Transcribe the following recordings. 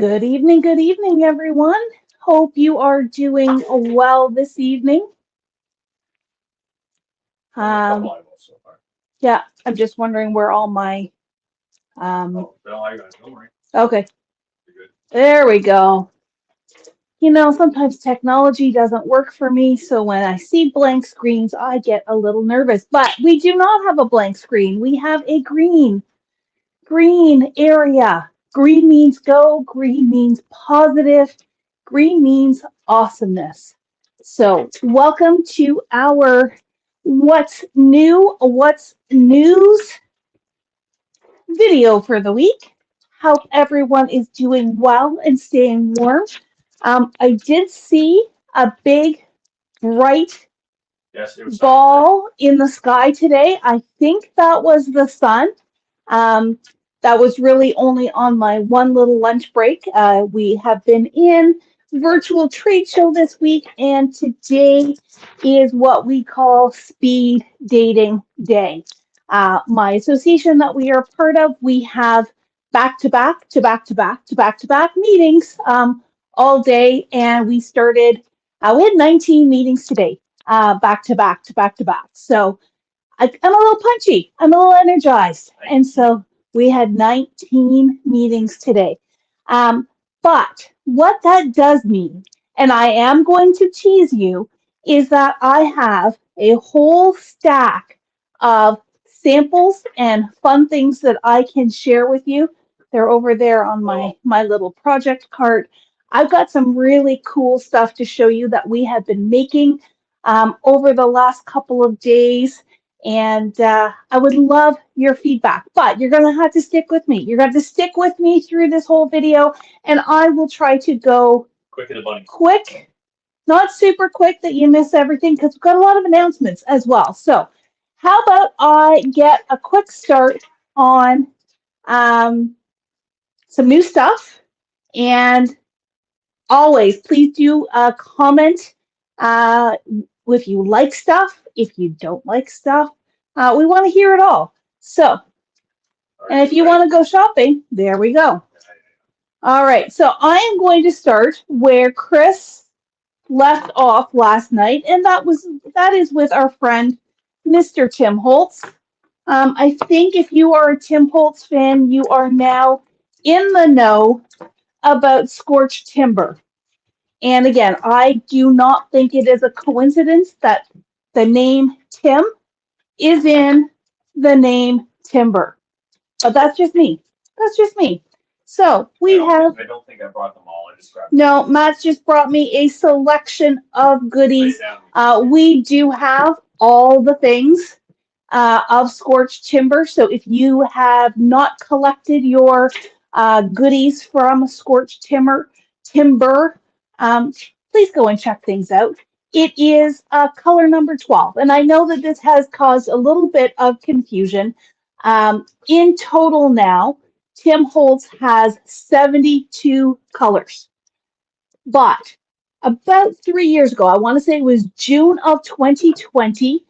Good evening, everyone. Hope you are doing well this evening. Um, So far. yeah, I'm just wondering where all my, um, No, I got it. Don't worry. okay, You're good. there we go. Sometimes technology doesn't work for me, so when I see blank screens, I get a little nervous. But we do not have a blank screen. We have a green area. Green means go, green means positive, green means awesomeness. So, welcome to our What's News video for the week. Hope everyone is doing well and staying warm. I did see a big, bright Yes, it was sunny today. ball in the sky today. I think that was the sun. Um, that was really only on my one little lunch break. We have been in virtual trade show this week, and today is what we call speed dating day. My association that we are part of, we have back to back to back to back to back to back meetings all day, and we had 19 meetings today, back to back to back to back. So I'm a little punchy. I'm a little energized. And so we had 19 meetings today. But what that does mean, and I am going to tease you, is that I have a whole stack of samples and fun things that I can share with you. They're over there on my little project cart. I've got some really cool stuff to show you that we have been making over the last couple of days, and I would love your feedback, but you're going to have to stick with me. You're going to have to stick with me through this whole video, and I will try to go Quick as a bunny. quick, not super quick that you miss everything, because we've got a lot of announcements as well. So how about I get a quick start on um, some new stuff, and always please do comment uh, if you like stuff, if you don't like stuff. We want to hear it all. So, and if you want to go shopping, there we go. All right, so I am going to start where Chris left off last night, and that is with our friend Mr. Tim Holtz. I think if you are a Tim Holtz fan, you are now in the know about Scorched Timber. And again, I do not think it is a coincidence that the name Tim is in the name timber. But that's just me. That's just me. So I don't think I brought them all. I just grabbed them. no, Matt's just brought me a selection of goodies. We do have all the things of Scorched Timber. So if you have not collected your goodies from Scorched Timber, please go and check things out. It is color number 12. And I know that this has caused a little bit of confusion. In total now, Tim Holtz has 72 colors. But about 3 years ago, I want to say it was June of 2020,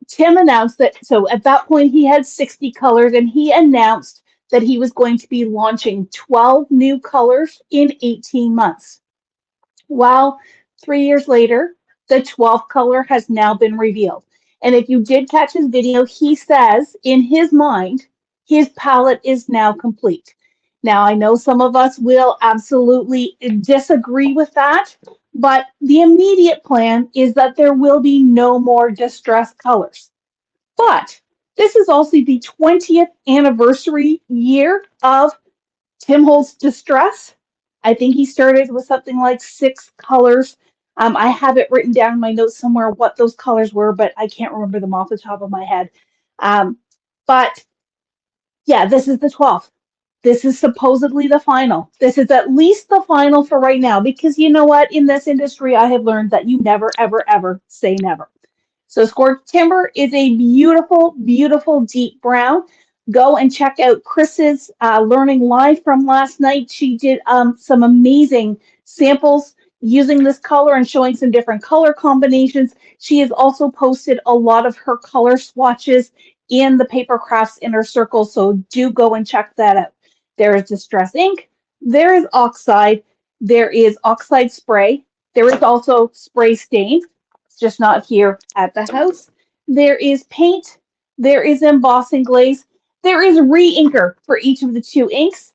Tim announced that, so at that point he had 60 colors, and he announced that he was going to be launching 12 new colors in 18 months. Well, 3 years later, the 12th color has now been revealed. And if you did catch his video, he says in his mind, his palette is now complete. Now, I know some of us will absolutely disagree with that, but the immediate plan is that there will be no more distressed colors. But this is also the 20th anniversary year of Tim Holtz Distress. I think he started with something like 6 colors. I have it written down in my notes somewhere what those colors were, but I can't remember them off the top of my head. But yeah, this is the 12th. This is supposedly the final. This is at least the final for right now, because you know what? In this industry, I have learned that you never, ever, ever say never. So Scorched Timber is a beautiful, beautiful deep brown. Go and check out Chris's Learning Live from last night. She did some amazing samples using this color and showing some different color combinations. She has also posted a lot of her color swatches in the Paper Crafts Inner Circle, so do go and check that out. There is Distress Ink, there is oxide, there is oxide spray, there is also spray stain, it's just not here at the house. There is paint, there is embossing glaze, there is re-inker for each of the two inks.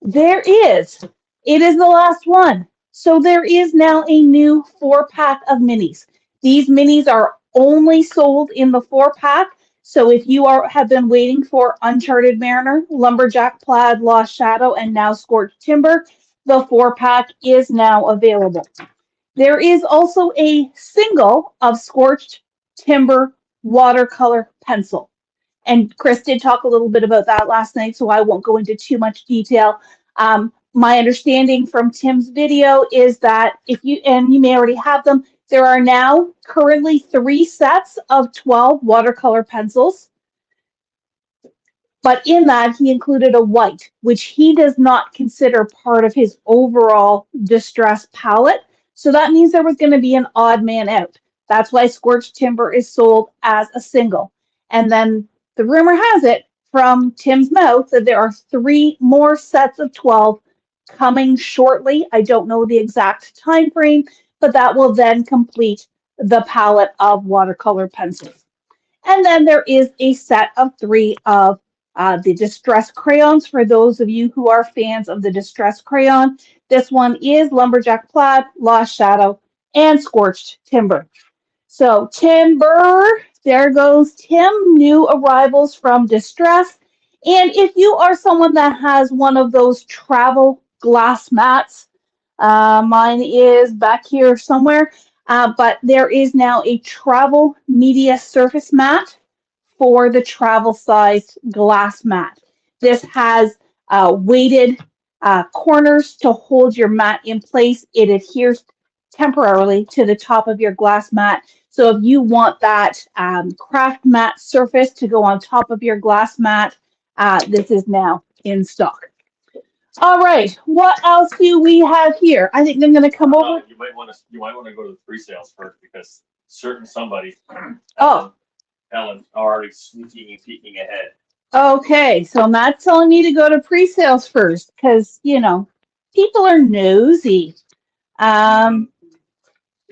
It is the last one. So there is now a new 4-pack of minis. These minis are only sold in the 4-pack. So if you have been waiting for Uncharted Mariner, Lumberjack Plaid, Lost Shadow, and now Scorched Timber, the 4-pack is now available. There is also a single of Scorched Timber watercolor pencil. And Chris did talk a little bit about that last night, so I won't go into too much detail. My understanding from Tim's video is that you may already have them, there are now currently 3 sets of 12 watercolor pencils. But in that, he included a white, which he does not consider part of his overall distress palette. So that means there was going to be an odd man out. That's why Scorched Timber is sold as a single. And then the rumor has it from Tim's mouth that there are 3 more sets of 12 coming shortly. I don't know the exact time frame, but that will then complete the palette of watercolor pencils. And then there is a set of 3 of the Distress crayons for those of you who are fans of the Distress crayon. This one is Lumberjack Plaid, Lost Shadow, and Scorched Timber. So Timber, there goes Tim, new arrivals from Distress. And if you are someone that has one of those travel glass mats, mine is back here somewhere, but there is now a travel media surface mat for the travel sized glass mat. This has weighted corners to hold your mat in place. It adheres temporarily to the top of your glass mat. So if you want that craft mat surface to go on top of your glass mat, this is now in stock. All right, what else do we have here? I think I'm going to come over. You might want to go to the pre-sales first because somebody. Oh. Ellen already sneaking and peeking ahead. Okay, so Matt's telling me to go to pre-sales first because, people are nosy.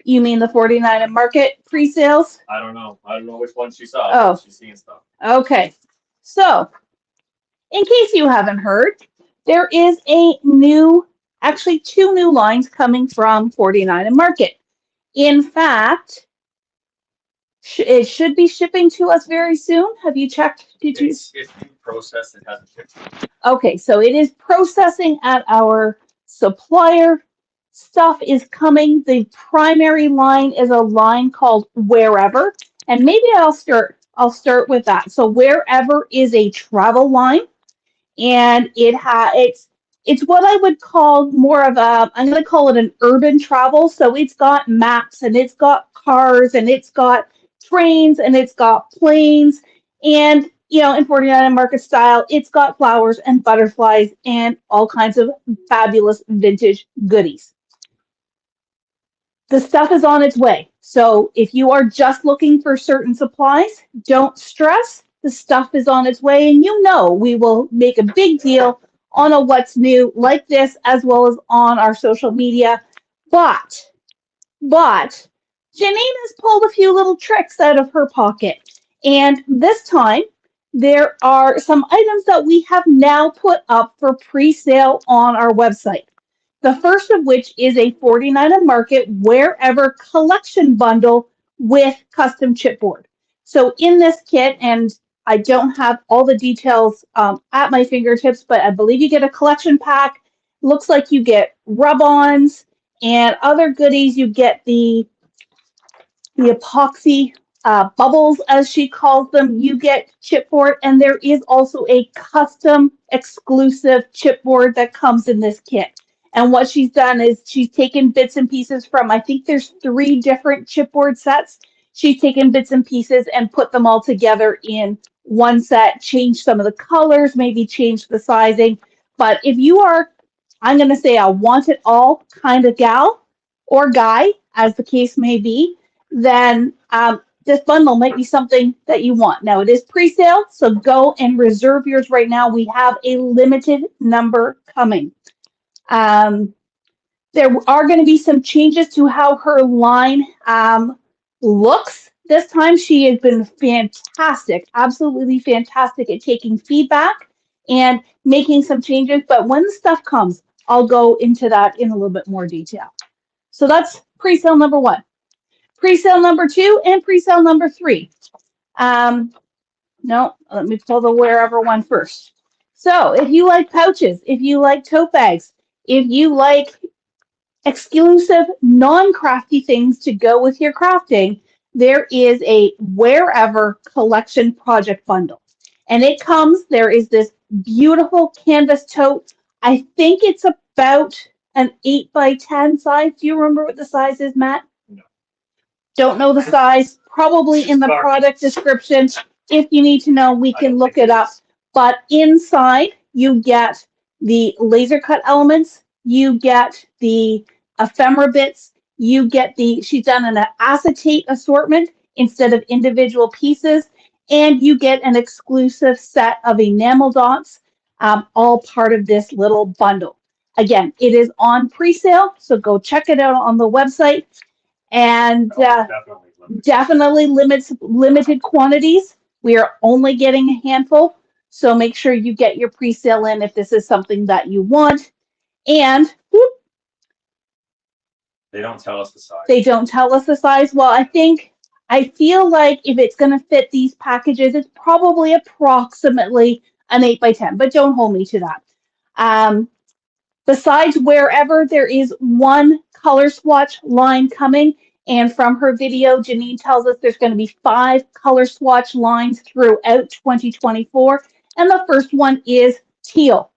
You mean the 49 and Market pre-sales? I don't know which one she saw. Oh. She's seeing stuff. Okay, so in case you haven't heard, there is actually 2 new lines coming from 49 and Market. In fact, it should be shipping to us very soon. Have you checked? It's being processed. It hasn't shipped. Okay, so it is processing at our supplier. Stuff is coming. The primary line is a line called Wherever, and maybe I'll start with that. So Wherever is a travel line, and it's what I would call more of I'm going to call it an urban travel. So it's got maps and it's got cars and it's got trains and it's got planes, and in 49 and Market style, it's got flowers and butterflies and all kinds of fabulous vintage goodies. The stuff is on its way. So if you are just looking for certain supplies, don't stress. The stuff is on its way, and we will make a big deal on a what's new like this, as well as on our social media. But Janine has pulled a few little tricks out of her pocket. And this time, there are some items that we have now put up for pre-sale on our website. The first of which is a 49 and Market Wherever collection bundle with custom chipboard. So in this kit, and I don't have all the details at my fingertips, but I believe you get a collection pack. Looks like you get rub-ons and other goodies. You get the epoxy bubbles, as she calls them. You get chipboard, and there is also a custom exclusive chipboard that comes in this kit. And what she's done is she's taken bits and pieces from, I think there's 3 different chipboard sets. She's taken bits and pieces and put them all together in one set, changed some of the colors, maybe changed the sizing. But if you are, I'm going to say, a want it all kind of gal or guy, as the case may be, then this bundle might be something that you want. Now, it is pre-sale, so go and reserve yours right now. We have a limited number coming. There are going to be some changes to how her line looks. This time she has been fantastic, absolutely fantastic at taking feedback and making some changes. But when the stuff comes, I'll go into that in a little bit more detail. So that's pre-sale number 1. Pre-sale number 2 and pre-sale number 3. No, let me pull the wherever one first. So if you like pouches, if you like tote bags, if you like exclusive non-crafty things to go with your crafting, there is a Wherever collection project bundle. And it comes, there is this beautiful canvas tote. I think it's about an 8x10 size. Do you remember what the size is, Matt? No. Don't know the size. Probably in the Sorry. product description. If you need to know, we can look it up. But inside, you get the laser cut elements. You get the ephemera bits. You get she's done an acetate assortment instead of individual pieces. And you get an exclusive set of enamel dots, all part of this little bundle. Again, it is on pre-sale, so go check it out on the website. And definitely limited quantities. We are only getting a handful, so make sure you get your pre-sale in if this is something that you want. And they don't tell us the size. They don't tell us the size. Well, I feel like if it's going to fit these packages, it's probably approximately an 8x10, but don't hold me to that. Besides Wherever, there is one color swatch line coming. And from her video, Janine tells us there's going to be 5 color swatch lines throughout 2024. And the first one is teal,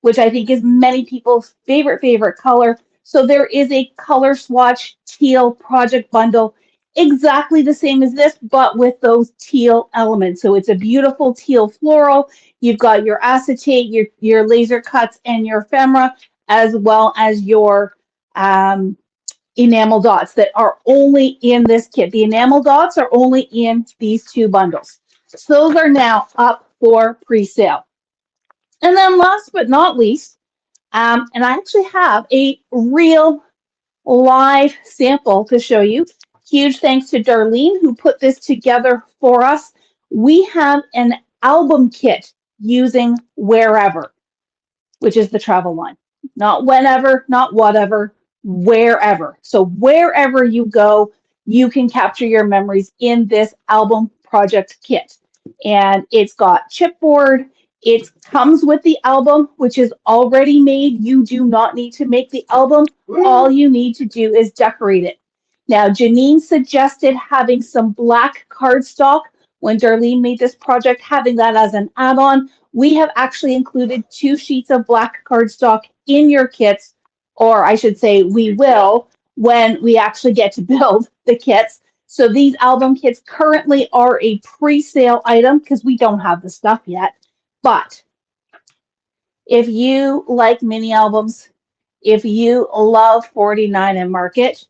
which I think is many people's favorite color. So there is a color swatch teal project bundle, exactly the same as this, but with those teal elements. So it's a beautiful teal floral. You've got your acetate, your laser cuts, and your ephemera, as well as your enamel dots that are only in this kit. The enamel dots are only in these 2 bundles. So those are now up for pre-sale. And then last but not least, and I actually have a real live sample to show you. Huge thanks to Darlene who put this together for us. We have an album kit using Wherever, which is the travel line. Not whenever, not whatever, wherever. So wherever you go, you can capture your memories in this album project kit. And it's got chipboard. It comes with the album, which is already made. You do not need to make the album. All you need to do is decorate it. Now, Janine suggested having some black cardstock when Darlene made this project, having that as an add-on. We have actually included 2 sheets of black cardstock in your kits, or I should say we will when we actually get to build the kits. So these album kits currently are a pre-sale item because we don't have the stuff yet. But if you like mini albums, if you love 49 and Market,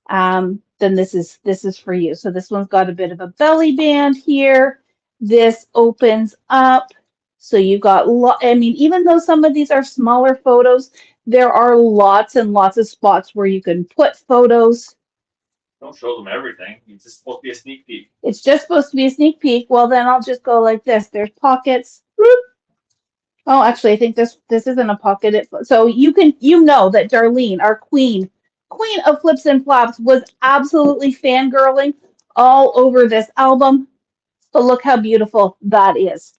then this is for you. So this one's got a bit of a belly band here. This opens up. So you've got, even though some of these are smaller photos, there are lots and lots of spots where you can put photos. Don't show them everything. It's just supposed to be a sneak peek. It's just supposed to be a sneak peek. Well, then I'll just go like this. There's pockets. Oh, actually, I think this isn't a pocket. So you know that Darlene, our queen of flips and flaps, was absolutely fangirling all over this album. But look how beautiful that is.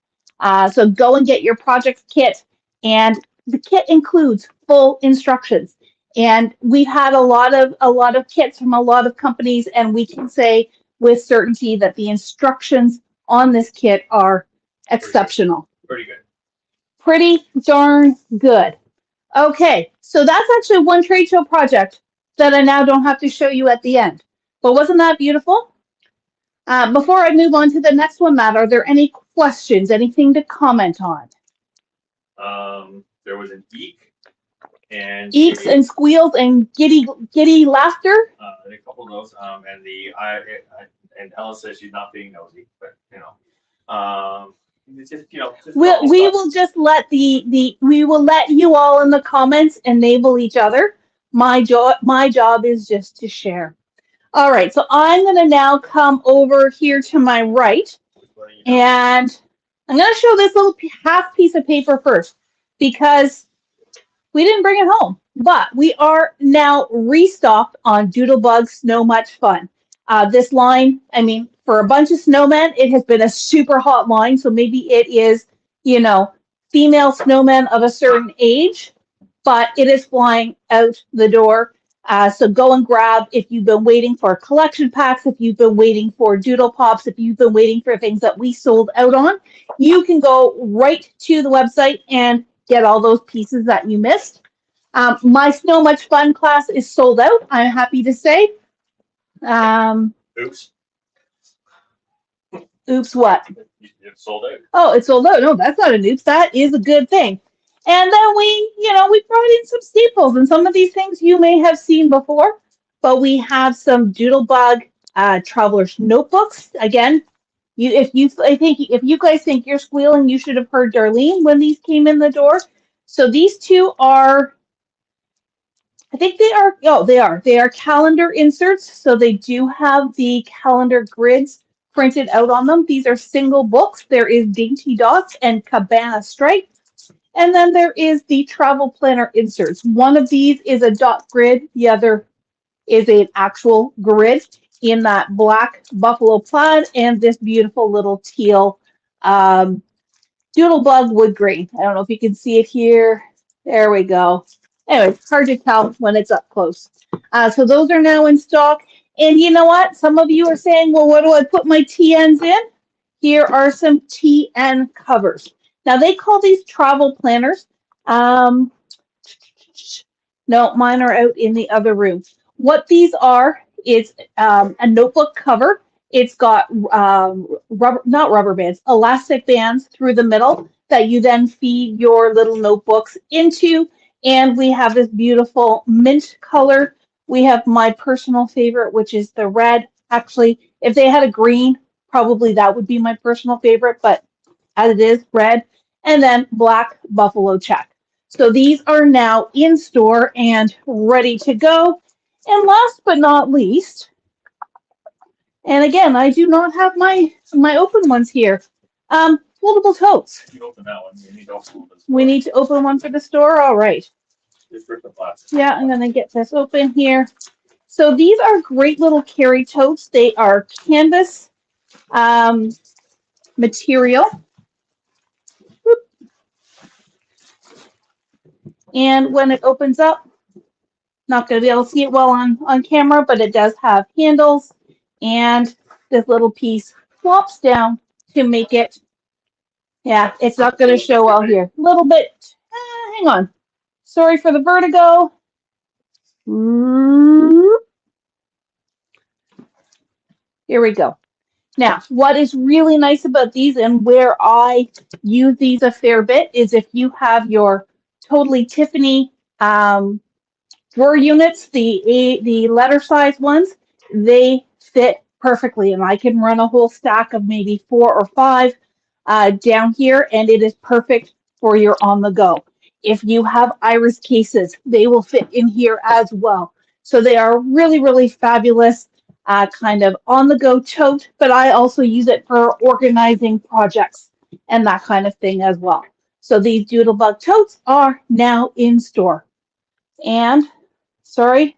So go and get your project kit, and the kit includes full instructions. And we've had a lot of kits from a lot of companies, and we can say with certainty that the instructions on this kit are exceptional. Pretty good. Pretty darn good. Okay, so that's actually one trade show project that I now don't have to show you at the end. But wasn't that beautiful? Before I move on to the next one, Matt, are there any questions, anything to comment on? There was an eek and eeks and squeals and giddy laughter. A couple of those. And Ella says she's not being nosy, but It's just, you know, just We normal we stuff. will just let we will let you all in the comments enable each other. My job is just to share. All right, so I'm going to now come over here to my right, and I'm going to show this little half piece of paper first because we didn't bring it home, but we are now restocked on Doodlebug Snow Much Fun. This line, I mean, for a bunch of snowmen, it has been a super hot line, so maybe it is, you know, female snowmen of a certain age, but it is flying out the door. So go and grab if you've been waiting for collection packs, if you've been waiting for Doodle Pops, if you've been waiting for things that we sold out on, you can go right to the website and get all those pieces that you missed. My Snow Much Fun class is sold out, I'm happy to say. Oops. Oops, what? It's sold out. Oh, it's sold out. No, that's not an oops. That is a good thing. And then we brought in some staples, and some of these things you may have seen before, but we have some Doodlebug Traveler's Notebooks. Again, if you guys think you're squealing, you should have heard Darlene when these came in the door. So these two are, I think they are calendar inserts. So they do have the calendar grids printed out on them. These are single books. There is Dainty Dots and Cabana Stripe. And then there is the travel planner inserts. One of these is a dot grid. The other is an actual grid in that black buffalo plaid and this beautiful little teal Doodlebug wood grain. I don't know if you can see it here. There we go. Anyway, it's hard to tell when it's up close. So those are now in stock. And you know what? Some of you are saying, well, what do I put my TNs in? Here are some TN covers. Now, they call these travel planners. No, mine are out in the other room. What these are is a notebook cover. It's got not rubber bands, elastic bands through the middle that you then feed your little notebooks into. And we have this beautiful mint color. We have my personal favorite, which is the red. Actually, if they had a green, probably that would be my personal favorite, but as it is, red. And then black buffalo check. So these are now in store and ready to go. And last but not least, and again, I do not have my open ones here. Foldable totes. You open that one. You need to open this. We need to open one for the store. All right. Just rip the plastic. Yeah, I'm gonna get this open here. So these are great little carry totes. They are canvas material. And when it opens up, not going to be able to see it well on camera, but it does have handles, and this little piece flops down to make it, yeah, it's not going to show well here. A little bit, hang on. Sorry for the vertigo. Here we go. Now, what is really nice about these and where I use these a fair bit is if you have your Totally Tiffany drawer units, the letter size ones, they fit perfectly. And I can run a whole stack of maybe 4 or 5 down here, and it is perfect for your on the go. If you have iris cases, they will fit in here as well. So they are really, really fabulous kind of on the go tote, but I also use it for organizing projects and that kind of thing as well. So these Doodlebug totes are now in store. And, sorry,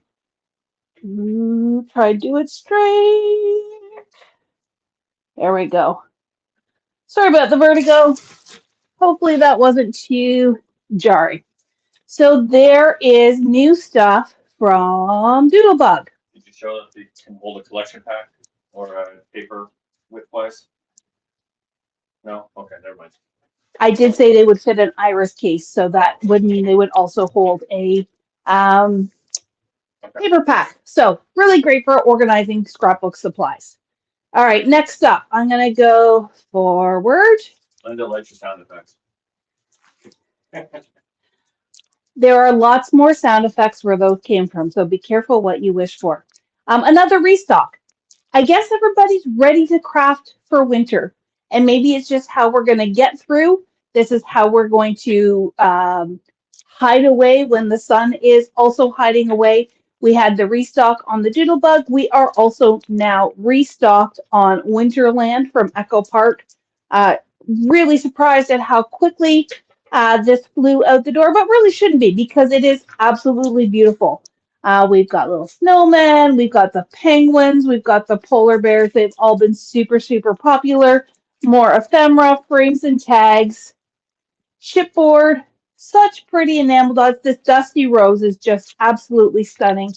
try to do it straight. There we go. Sorry about the vertigo. Hopefully that wasn't too jarring. So there is new stuff from Doodlebug. Did you show that they can hold a collection pack or a paper width-wise? No? Okay, never mind. I did say they would fit an iris case, so that would mean they would also hold a paper pack. So really great for organizing scrapbook supplies. All right, next up, I'm going to go forward. Linda likes your sound effects. There are lots more sound effects where those came from, so be careful what you wish for. Another restock. I guess everybody's ready to craft for winter. and maybe it's just how we're going to get through. This is how we're going to hide away when the sun is also hiding away. We had the restock on the Doodlebug. We are also now restocked on Winterland from Echo Park. Really surprised at how quickly this flew out the door, but really shouldn't be because it is absolutely beautiful. We've got little snowmen, we've got the penguins, we've got the polar bears. They've all been super, super popular. More ephemera, frames and tags, chipboard, such pretty enamel dots. This Dusty Rose is just absolutely stunning.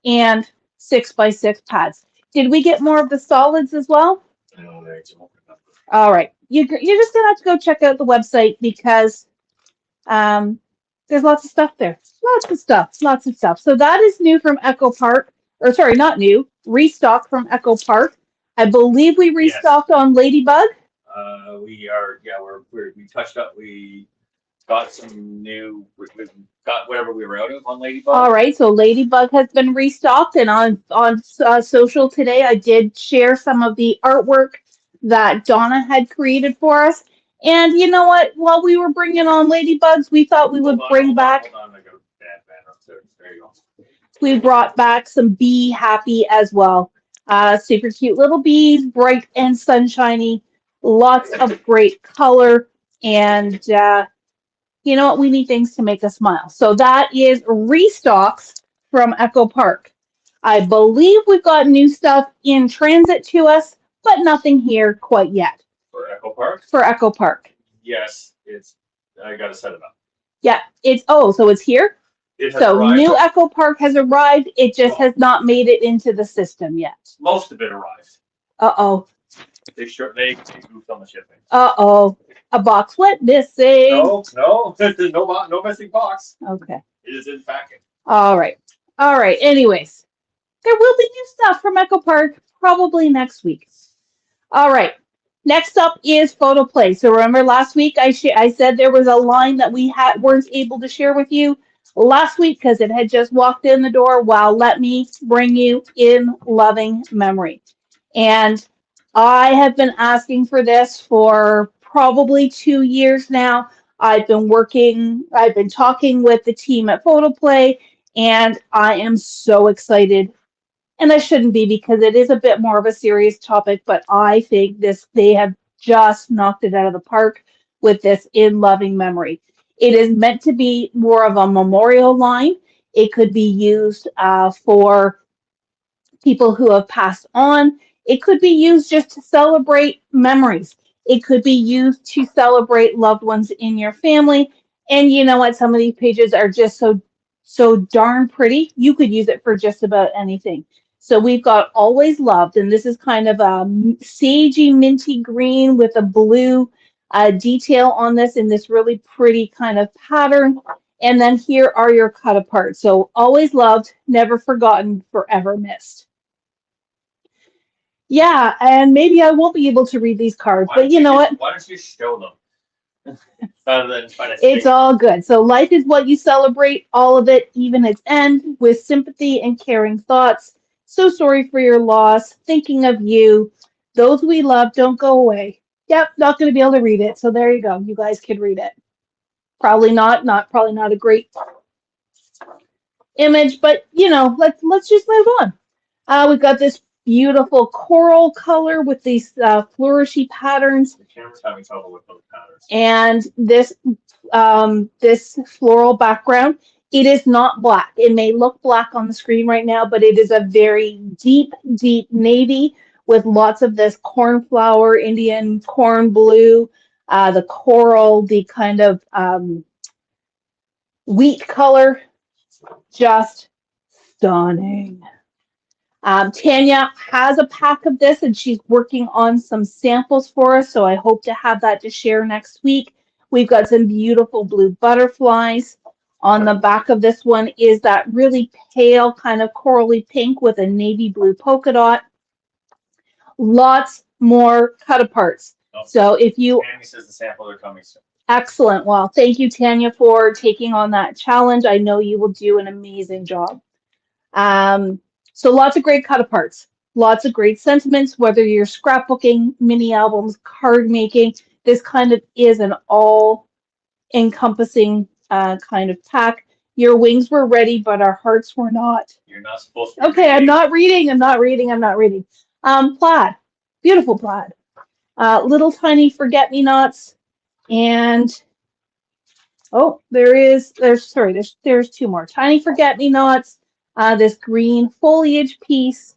And 6x6 pads. Did we get more of the solids as well? No, they don't remember. All right. You're just going to have to go check out the website because there's lots of stuff there. Lots of stuff. So that is new from Echo Park. Or sorry, not new. Restock from Echo Park. I believe we restocked on Ladybug. We touched up. We got some new. We got whatever we were out of on Ladybug. All right, so Ladybug has been restocked, and on social today, I did share some of the artwork that Donna had created for us. And you know what? While we were bringing on Ladybugs, we thought we would bring back. Hold on, I got a bad banner upstairs. There you go. We brought back some Bee Happy as well. Super cute little bees, bright and sunshiny. Lots of great color, and you know what? We need things to make us smile. So that is restocks from Echo Park. I believe we've got new stuff in transit to us, but nothing here quite yet. For Echo Park? For Echo Park. Yes, I got to set it up. Yeah, so it's here? It has So arrived. new Echo Park has arrived. It just has not made it into the system yet. Most of it arrived. Uh-oh. They goofed on the shipping. Uh-oh. A box went missing. No, there's no missing box. Okay. It is in packing. All right. Anyways, there will be new stuff from Echo Park probably next week. All right. Next up is Photo Play. So remember last week I said there was a line that we weren't able to share with you last week because it had just walked in the door. Well, let me bring you in loving memory. And I have been asking for this for probably 2 years now. I've been talking with the team at Photoplay, and I am so excited. And I shouldn't be because it is a bit more of a serious topic, but I think they have just knocked it out of the park with this in loving memory. It is meant to be more of a memorial line. It could be used for people who have passed on. It could be used just to celebrate memories. It could be used to celebrate loved ones in your family. And you know what? Some of these pages are just so darn pretty. You could use it for just about anything. So we've got Always Loved, and this is kind of a sagey minty green with a blue detail on this in this really pretty kind of pattern. And then here are your cut apart. So Always Loved, Never Forgotten, Forever Missed. Yeah, and maybe I won't be able to read these cards, but you know what? Why don't you show them? Rather than try to It's all good. So life is what you celebrate, all of it, even its end, with sympathy and caring thoughts. So sorry for your loss, thinking of you. Those we love don't go away. Yep, not going to be able to read it. So there you go. You guys can read it. Probably not a great image, but you know, let's just move on. We've got this beautiful coral color with these flourishy patterns. The camera's having trouble with those patterns. And this floral background. It is not black. It may look black on the screen right now, but it is a very deep, deep navy with lots of this cornflower, Indian corn blue, the coral, the kind of wheat color. Just stunning. Tanya has a pack of this and she's working on some samples for us, so I hope to have that to share next week. We've got some beautiful blue butterflies. On the back of this one is that really pale kind of corally pink with a navy blue polka dot. Lots more cut aparts. Oh. So if you... Tammy says the samples are coming soon. Excellent. Well, thank you, Tanya, for taking on that challenge. I know you will do an amazing job. So lots of great cut aparts. lots of great sentiments, whether you're scrapbooking, mini albums, card making. This kind of is an all encompassing kind of pack. Your wings were ready, but our hearts were not. You're not supposed to. Okay, I'm not reading. I'm not reading. I'm not reading. Plaid, beautiful plaid. Little tiny forget-me-nots, and oh, there's two more tiny forget-me-nots. This green foliage piece,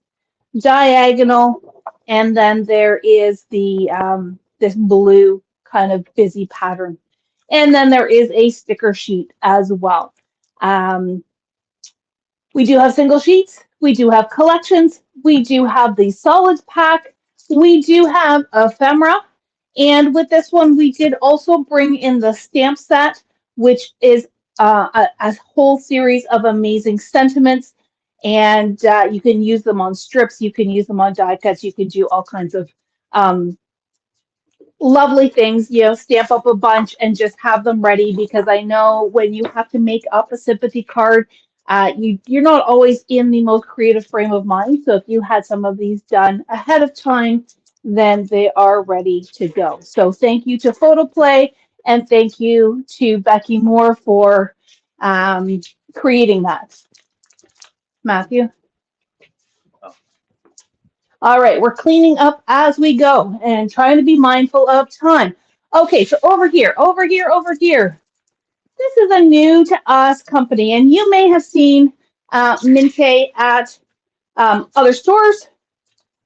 diagonal, and then there is the this blue kind of busy pattern, and then there is a sticker sheet as well. We do have single sheets. We do have collections. We do have the solids pack. We do have ephemera. And with this one, we did also bring in the stamp set, which is a whole series of amazing sentiments. And you can use them on strips. You can use them on die cuts. You can do all kinds of lovely things, stamp up a bunch and just have them ready, because I know when you have to make up a sympathy card, you're not always in the most creative frame of mind. So if you had some of these done ahead of time, then they are ready to go. So thank you to Photoplay, and thank you to Becky Moore for creating that. Matthew? All right, we're cleaning up as we go and trying to be mindful of time. Okay, so over here. This is a new to us company, and you may have seen Minte at other stores.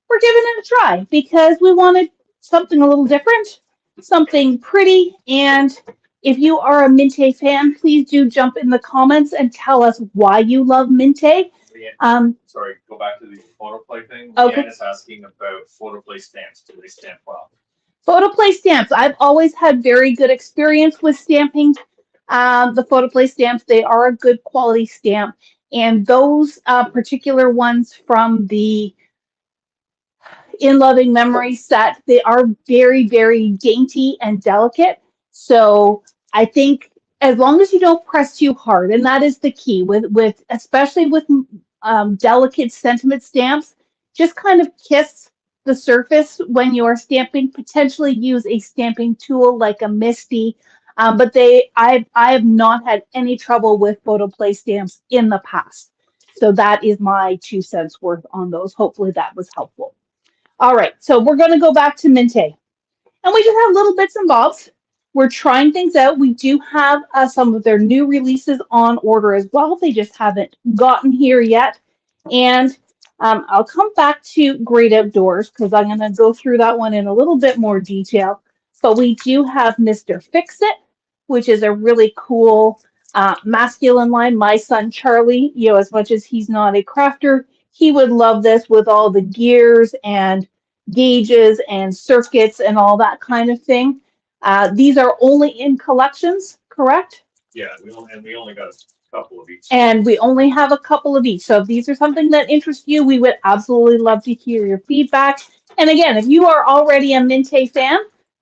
We're giving it a try because we wanted something a little different, something pretty. And if you are a Minte fan, please do jump in the comments and tell us why you love Minte. Sorry, go back to the Photoplay thing. Okay. Leanne is asking about Photoplay stamps. Do they stamp well? Photoplay stamps. I've always had very good experience with stamping the Photoplay stamps. They are a good quality stamp. And those particular ones from the In Loving Memory set, they are very, very dainty and delicate. So I think as long as you don't press too hard, and that is the key with especially with delicate sentiment stamps, just kind of kiss the surface when you are stamping. Potentially use a stamping tool like a Misty, but I have not had any trouble with Photoplay stamps in the past. So that is my 2 cents worth on those. Hopefully that was helpful. All right, so we're going to go back to Minte, and we just have little bits and bobs. We're trying things out. We do have some of their new releases on order as well. They just haven't gotten here yet. And I'll come back to Great Outdoors because I'm going to go through that one in a little bit more detail. But we do have Mr. Fix-It, which is a really cool masculine line. My son Charlie, as much as he's not a crafter, he would love this with all the gears and gauges and circuits and all that kind of thing. These are only in collections, correct? Yeah, we only got a couple of each. And we only have a couple of each. So if these are something that interests you, we would absolutely love to hear your feedback. And again, if you are already a Minte fan,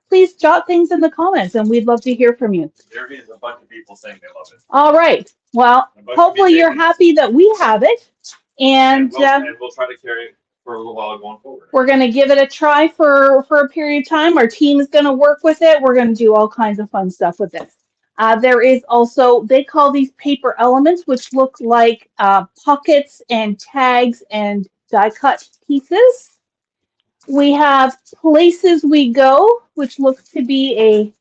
please jot things in the comments, and we'd love to hear from you. There is a bunch of people saying they love it. All right. Well, hopefully you're happy that we have it. And we'll try to carry it for a little while going forward. We're going to give it a try for a period of time. Our team is going to work with it. We're going to do all kinds of fun stuff with this. There is also, they call these paper elements, which look like pockets and tags and die cut pieces. We have Places We Go, which looks to be a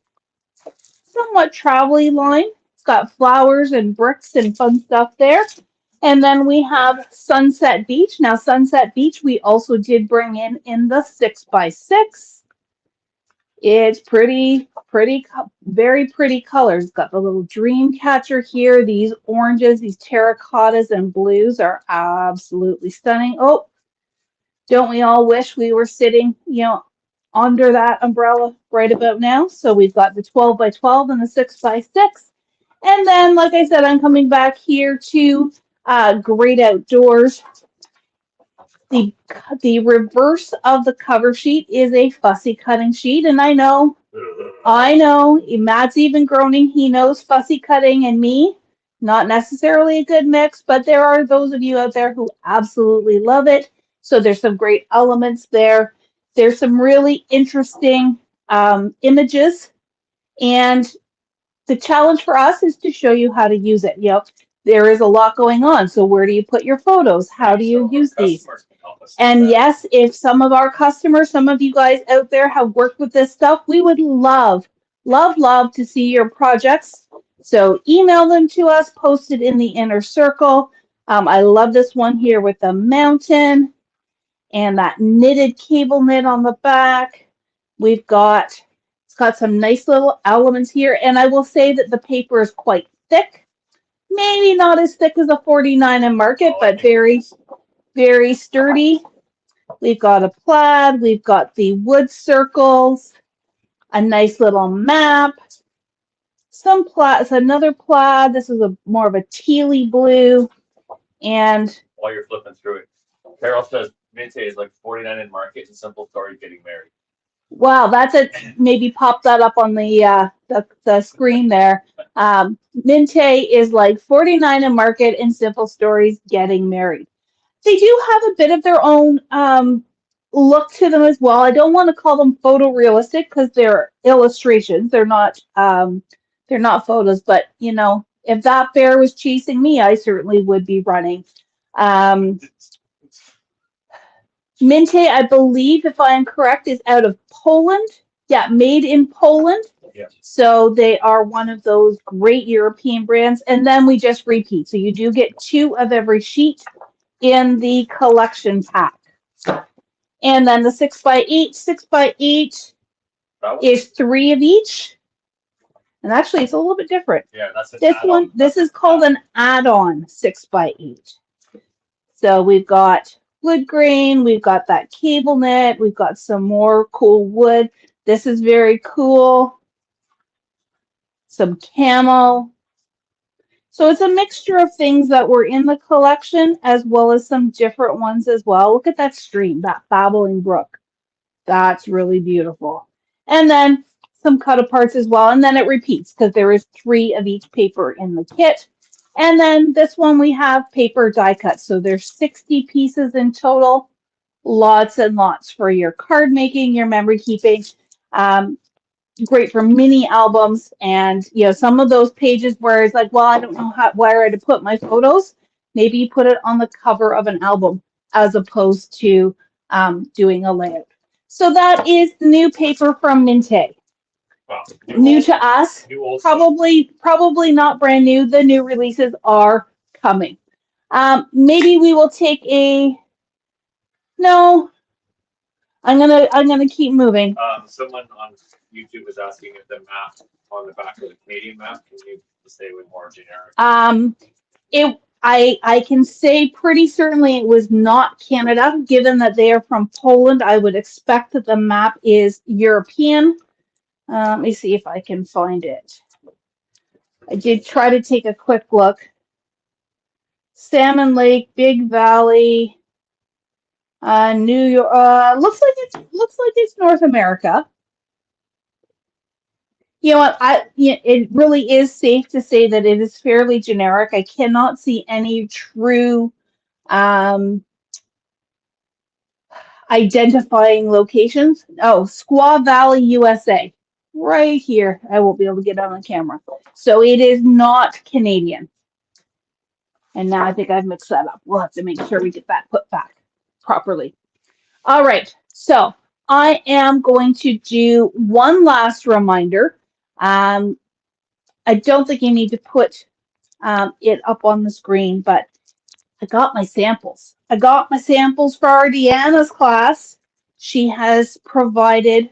somewhat travel-y line. It's got flowers and bricks and fun stuff there. And then we have Sunset Beach. Now, Sunset Beach, we also did bring in the 6x6. It's pretty, very pretty colors. It's got the little dream catcher here. These oranges, these terracottas and blues are absolutely stunning. Oh, don't we all wish we were sitting, under that umbrella right about now? So we've got the 12x12 and the 6x6. And then, like I said, I'm coming back here to Great Outdoors. The reverse of the cover sheet is a fussy cutting sheet, and I know, Matt's even groaning. He knows fussy cutting and me, not necessarily a good mix, but there are those of you out there who absolutely love it. So there's some great elements there. There's some really interesting images, and the challenge for us is to show you how to use it. You know, there is a lot going on. So where do you put your photos? How do you use these? And yes, if some of our customers, some of you guys out there have worked with this stuff, we would love to see your projects. So email them to us, post it in the inner circle. I love this one here with the mountain and that knitted cable knit on the back. It's got some nice little elements here. And I will say that the paper is quite thick. Maybe not as thick as a 49 in market, but very, very sturdy. We've got a plaid. We've got the wood circles, a nice little map, some plaid, another plaid. This is more of a tealy blue. And while you're flipping through it, Carol says Minte is like 49 in market and Simple Story getting married. Wow, that's it. Maybe pop that up on the screen there. Minte is like 49 in market and Simple Stories getting married. They do have a bit of their own look to them as well. I don't want to call them photorealistic because they're illustrations. They're not photos. But you know, if that bear was chasing me, I certainly would be running. Minte, I believe, if I am correct, is out of Poland. Yeah, made in Poland. Yeah. So they are one of those great European brands. And then we just repeat. So you do get 2 of every sheet in the collection pack. And then the 6x8. 6x8 is 3 of each. And actually, it's a little bit different. Yeah, that's this one. This is called an add-on 6x8. So we've got wood grain, we've got that cable knit, we've got some more cool wood. This is very cool. Some camel. So it's a mixture of things that were in the collection as well as some different ones as well. Look at that stream, that babbling brook. That's really beautiful. And then some cut aparts as well. And then it repeats because there is 3 of each paper in the kit. And then this one we have paper die cut. So there's 60 pieces in total. Lots and lots for your card making, your memory keeping. Great for mini albums. And you know, some of those pages where it's like, well, I don't know where to put my photos. Maybe you put it on the cover of an album as opposed to doing a layout. So that is the new paper from Minte. Wow. New to us, probably not brand new. The new releases are coming. Maybe we will take a. No, I'm gonna keep moving. Someone on YouTube was asking if the map on the back of the Canadian map, can you say with more generic? I can say pretty certainly it was not Canada, given that they are from Poland. I would expect that the map is European. Let me see if I can find it. I did try to take a quick look. Salmon Lake, Big Valley, New York. Looks like it's North America. You know what? It really is safe to say that it is fairly generic. I cannot see any true identifying locations. Oh, Squaw Valley, USA. Right here. I won't be able to get on the camera. So it is not Canadian. And now I think I've mixed that up. We'll have to make sure we get that put back properly. All right. So I am going to do one last reminder. I don't think you need to put it up on the screen, but I got my samples. I got my samples for our Deanna's class. She has provided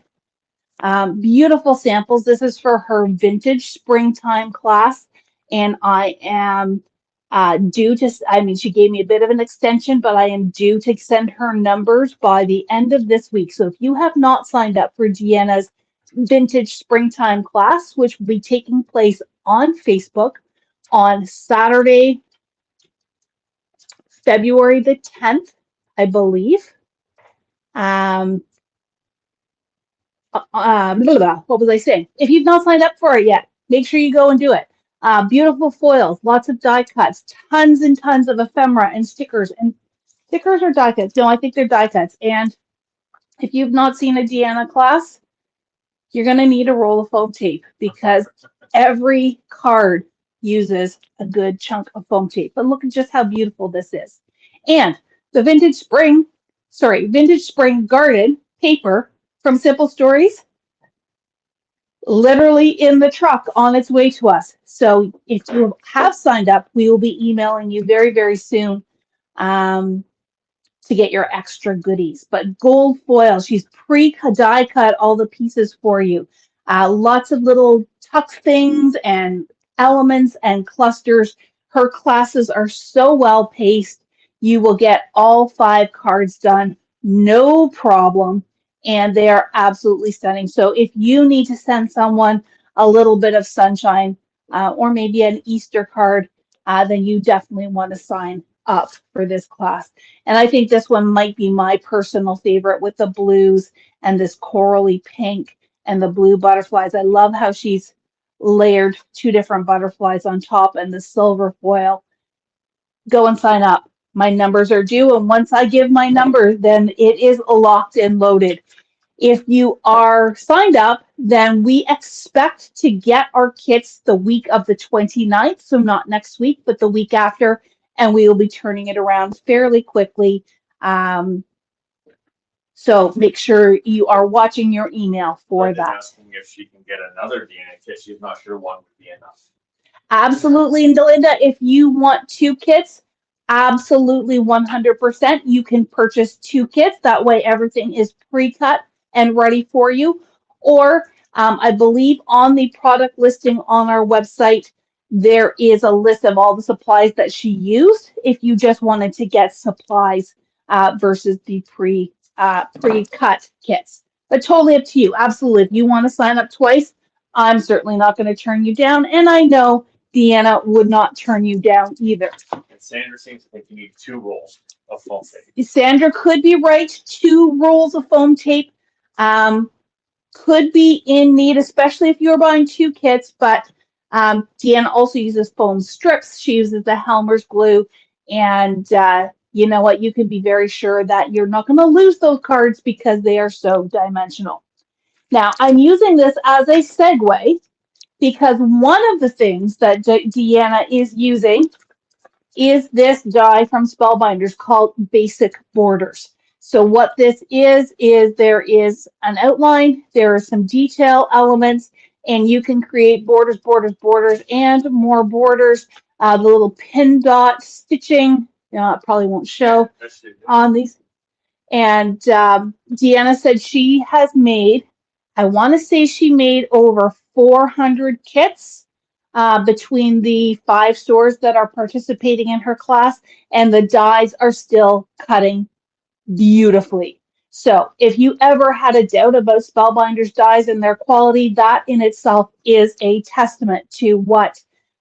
beautiful samples. This is for her vintage springtime class, and I am due to, she gave me a bit of an extension, but I am due to send her numbers by the end of this week. So if you have not signed up for Deanna's vintage springtime class, which will be taking place on Facebook on Saturday, February the 10th, I believe. What was I saying? If you've not signed up for it yet, make sure you go and do it. Beautiful foils, lots of die cuts, tons and tons of ephemera and stickers and Stickers or die cuts? No, I think they're die cuts. And if you've not seen a Deanna class, you're going to need a roll of foam tape because every card uses a good chunk of foam tape. But look at just how beautiful this is. And the Vintage Spring Garden paper from Simple Stories, literally in the truck on its way to us. So if you have signed up, we will be emailing you very, very soon to get your extra goodies. But gold foil, she's die cut all the pieces for you. Lots of little tuck things and elements and clusters. Her classes are so well paced. You will get all 5 cards done, no problem. And they are absolutely stunning. So if you need to send someone a little bit of sunshine or maybe an Easter card, then you definitely want to sign up for this class. And I think this one might be my personal favorite with the blues and this corally pink and the blue butterflies. I love how she's layered 2 different butterflies on top and the silver foil. Go and sign up. My numbers are due, and once I give my number, then it is locked and loaded. If you are signed up, then we expect to get our kits the week of the 29th, so not next week, but the week after, and we will be turning it around fairly quickly. So make sure you are watching your email for Linda's that. asking if she can get another DNA kit. She's not sure one would be enough. Absolutely, and Linda, if you want 2 kits, absolutely 100%. You can purchase 2 kits. That way everything is pre-cut and ready for you. Or I believe on the product listing on our website, there is a list of all the supplies that she used if you just wanted to get supplies versus the pre-cut kits. But totally up to you. Absolutely. If you want to sign up twice, I'm certainly not going to turn you down. And I know Deanna would not turn you down either. And Sandra seems to think you need 2 rolls of foam tape. Sandra could be right. 2 rolls of foam tape could be in need, especially if you're buying 2 kits. But Deanna also uses foam strips. She uses the Helmer's glue. And you know what? You can be very sure that you're not going to lose those cards because they are so dimensional. Now, I'm using this as a segue because one of the things that Deanna is using is this die from Spellbinders called Basic Borders. So what this is there is an outline, there are some detail elements, and you can create borders, borders, borders, and more borders. The little pin dot stitching, it probably won't show on these. And Deanna said she has made, I want to say she made over 400 kits between the 5 stores that are participating in her class, and the dies are still cutting beautifully. So if you ever had a doubt about Spellbinders dies and their quality, that in itself is a testament to what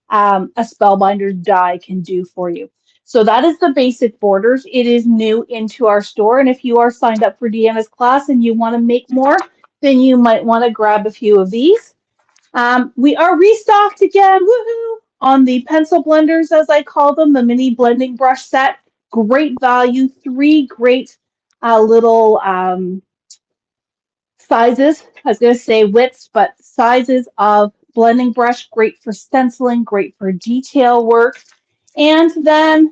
a Spellbinders die can do for you. So that is the Basic Borders. It is new into our store, and if you are signed up for Deanna's class and you want to make more, then you might want to grab a few of these. We are restocked again, woohoo, on the pencil blenders, as I call them, the mini blending brush set. Great value, 3 great little sizes. I was going to say widths, but sizes of blending brush. Great for stenciling, great for detail work. And then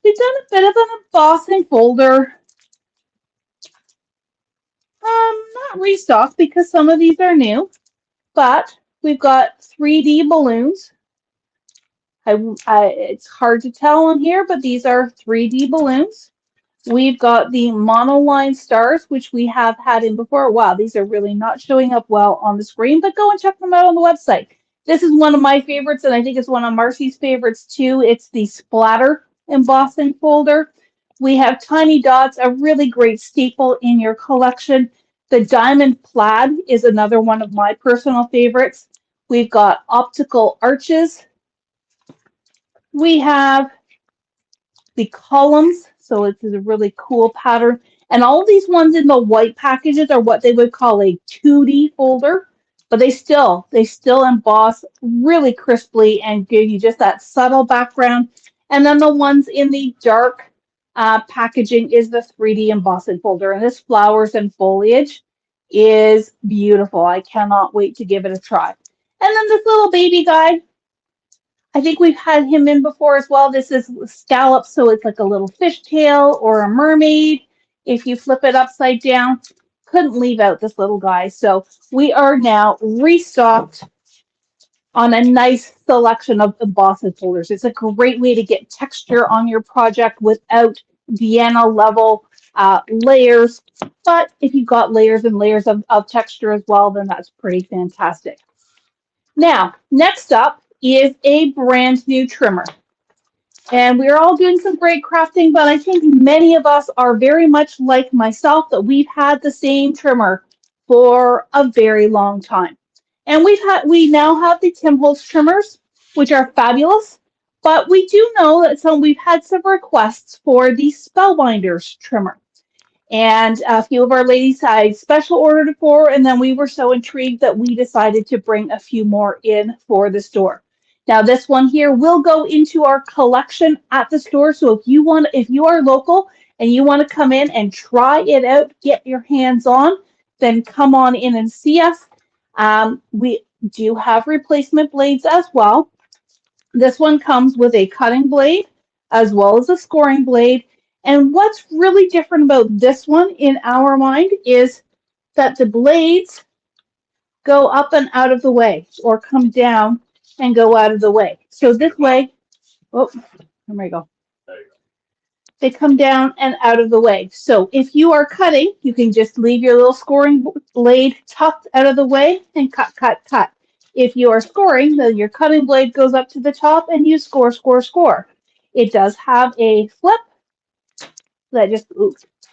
we've done a bit of an embossing folder. Not restocked because some of these are new, but we've got 3D balloons. It's hard to tell on here, but these are 3D balloons. We've got the monoline stars, which we have had in before. Wow, these are really not showing up well on the screen, but go and check them out on the website. This is one of my favorites, and I think it's one of Marcy's favorites too. It's the splatter embossing folder. We have tiny dots, a really great staple in your collection. The diamond plaid is another one of my personal favorites. We've got optical arches. We have the columns, so it's a really cool pattern. And all of these ones in the white packages are what they would call a 2D folder, but they still emboss really crisply and give you just that subtle background. And then the ones in the dark packaging is the 3D embossing folder, and this flowers and foliage is beautiful. I cannot wait to give it a try. And then this little baby guy, I think we've had him in before as well. This is scallop, so it's like a little fishtail or a mermaid. If you flip it upside down, couldn't leave out this little guy. So we are now restocked on a nice selection of embossing folders. It's a great way to get texture on your project without Vienna level layers. But if you've got layers and layers of texture as well, then that's pretty fantastic. Now, next up is a brand new trimmer. And we're all doing some great crafting, but I think many of us are very much like myself, that we've had the same trimmer for a very long time. And we now have the Tim Holtz trimmers, which are fabulous, but we do know that we've had some requests for the Spellbinders trimmer. And a few of our ladies I special ordered it for, and then we were so intrigued that we decided to bring a few more in for the store. Now this one here will go into our collection at the store. So if you are local and you want to come in and try it out, get your hands on, then come on in and see us. We do have replacement blades as well. This one comes with a cutting blade as well as a scoring blade. And what's really different about this one in our mind is that the blades go up and out of the way, or come down and go out of the way. So this way, oh, there we go. They come down and out of the way. So if you are cutting, you can just leave your little scoring blade tucked out of the way and cut, cut, cut. If you are scoring, then your cutting blade goes up to the top and you score, score, score. It does have a flip that just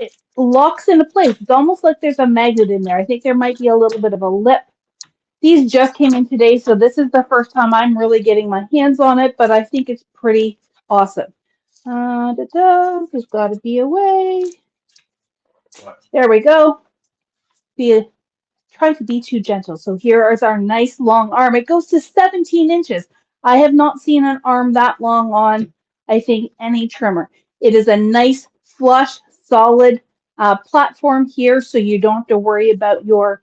it locks into place. It's almost like there's a magnet in there. I think there might be a little bit of a lip. These just came in today, so this is the first time I'm really getting my hands on it, but I think it's pretty awesome. There's got to be a way. There we go. Try to be too gentle. So here is our nice long arm. It goes to 17 inches. I have not seen an arm that long on, I think, any trimmer. It is a nice, flush, solid platform here, so you don't have to worry about your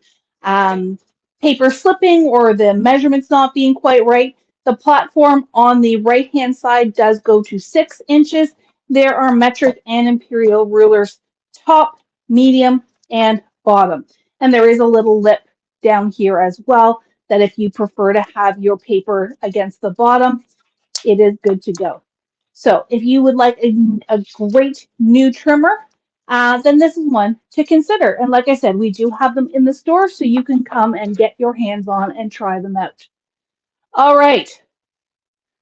paper slipping or the measurements not being quite right. The platform on the right-hand side does go to 6 inches. There are metric and imperial rulers, top, medium, and bottom. And there is a little lip down here as well, that if you prefer to have your paper against the bottom, it is good to go. So if you would like a great new trimmer, then this is one to consider. And like I said, we do have them in the store, so you can come and get your hands on and try them out. All right,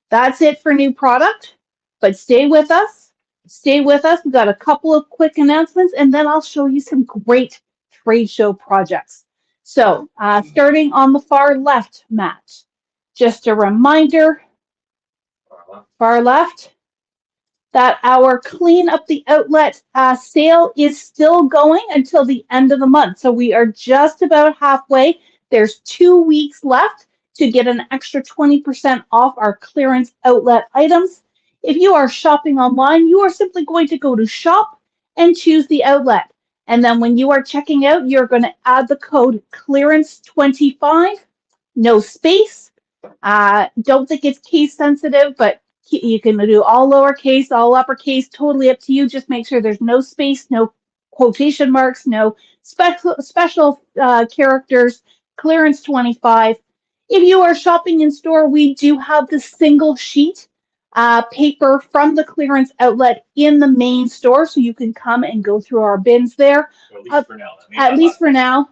that's it for new product, but stay with us. Stay with us. We've got a couple of quick announcements, and then I'll show you some great trade show projects. So starting on the far left, Matt, just a reminder, far left, that our Clean Up the Outlet sale is still going until the end of the month. So we are just about halfway. There's 2 weeks left to get an extra 20% off our clearance outlet items. If you are shopping online, you are simply going to go to shop and choose the outlet. And then when you are checking out, you're going to add the code clearance25, no space. Don't think it's case sensitive, but you can do all lowercase, all uppercase, totally up to you. Just make sure there's no space, no quotation marks, no special characters, clearance 25. If you are shopping in store, we do have the single sheet paper from the clearance outlet in the main store, so you can come and go through our bins there. So at least for now. At least for now.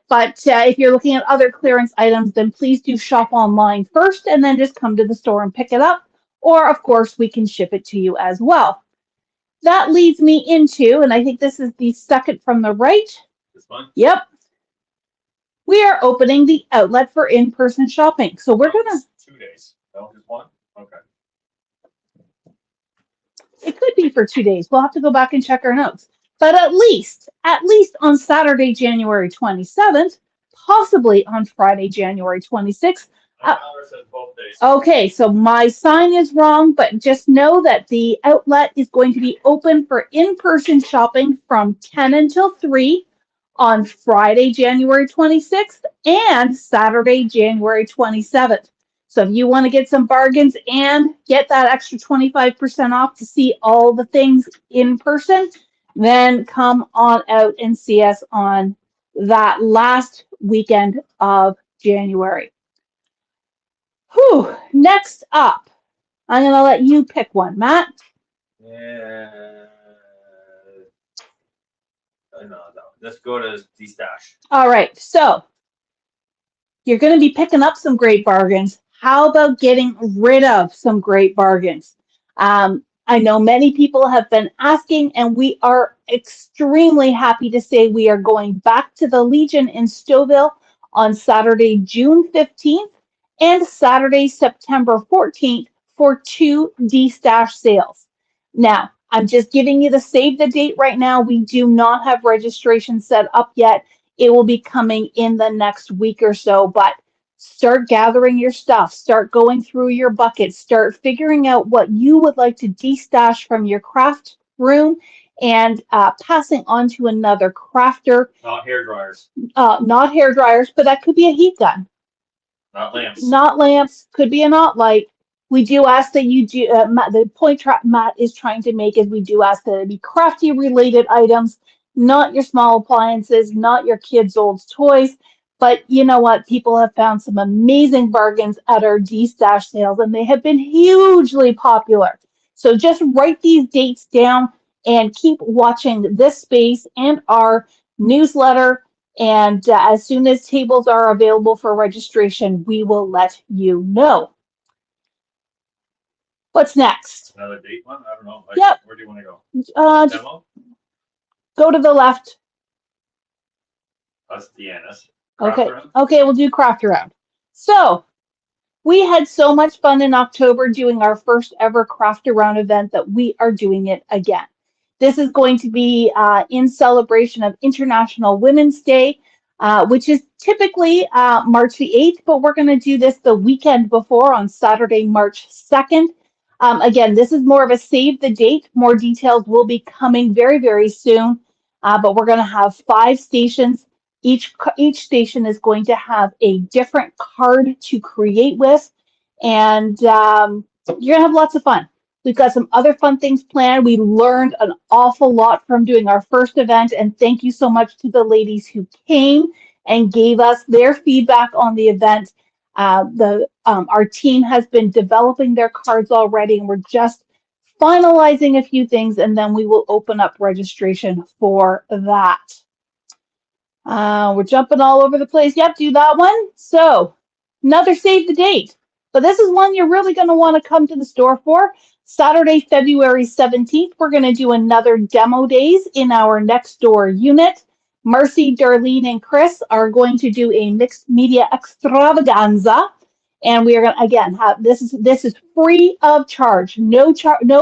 But if you're looking at other clearance items, then please do shop online first and then just come to the store and pick it up. Or, of course, we can ship it to you as well. That leads me into, and I think this is the second from the right. This one? Yep. We are opening the outlet for in-person shopping. So we're going to... 2 days. No, just one? Okay. It could be for 2 days. We'll have to go back and check our notes. But at least on Saturday, January 27th, possibly on Friday, January 26th. My calendar says both days. Okay, so my sign is wrong, but just know that the outlet is going to be open for in-person shopping from 10 until 3 on Friday, January 26th and Saturday, January 27th. So if you want to get some bargains and get that extra 25% off to see all the things in person, then come on out and see us on that last weekend of January. Whew. Next up, I'm going to let you pick one, Matt. Yeah. No. Let's go to D-Stash. All right, so you're going to be picking up some great bargains. How about getting rid of some great bargains? I know many people have been asking, and we are extremely happy to say we are going back to the Legion in Stouffville on Saturday, June 15th and Saturday, September 14th for 2 D-Stash sales. Now, I'm just giving you the save the date right now. We do not have registration set up yet. It will be coming in the next week or so, but start gathering your stuff, start going through your buckets, start figuring out what you would like to de-stash from your craft room and passing on to another crafter. Not hair dryers. Not hair dryers, but that could be a heat gun. Not lamps. Not lamps, could be a not light. We do ask that you do, the point Matt is trying to make is we do ask that it be crafty related items, not your small appliances, not your kids' old toys. But you know what? People have found some amazing bargains at our D-Stash sales, and they have been hugely popular. So just write these dates down and keep watching this space and our newsletter. And as soon as tables are available for registration, we will let you know. What's next? Another date one? I don't know. Yep. Where do you want to go? Just Demo? go to the left. That's Deanna's. Okay. Craft room? Okay, we'll do craft around. So we had so much fun in October doing our first ever craft around event that we are doing it again. This is going to be in celebration of International Women's Day, which is typically March the 8th, but we're going to do this the weekend before on Saturday, March 2nd. Again, this is more of a save the date. More details will be coming very, very soon, but we're going to have 5 stations. Each station is going to have a different card to create with, and you're going to have lots of fun. We've got some other fun things planned. We learned an awful lot from doing our first event, and thank you so much to the ladies who came and gave us their feedback on the event. Our team has been developing their cards already, and we're just finalizing a few things, and then we will open up registration for that. We're jumping all over the place. Yep, do that one. So another save the date, but this is one you're really going to want to come to the store for. Saturday, February 17th, we're going to do another demo days in our next door unit. Marcy, Darlene, and Chris are going to do a mixed media extravaganza. And we are going to, again, have this is free of charge. No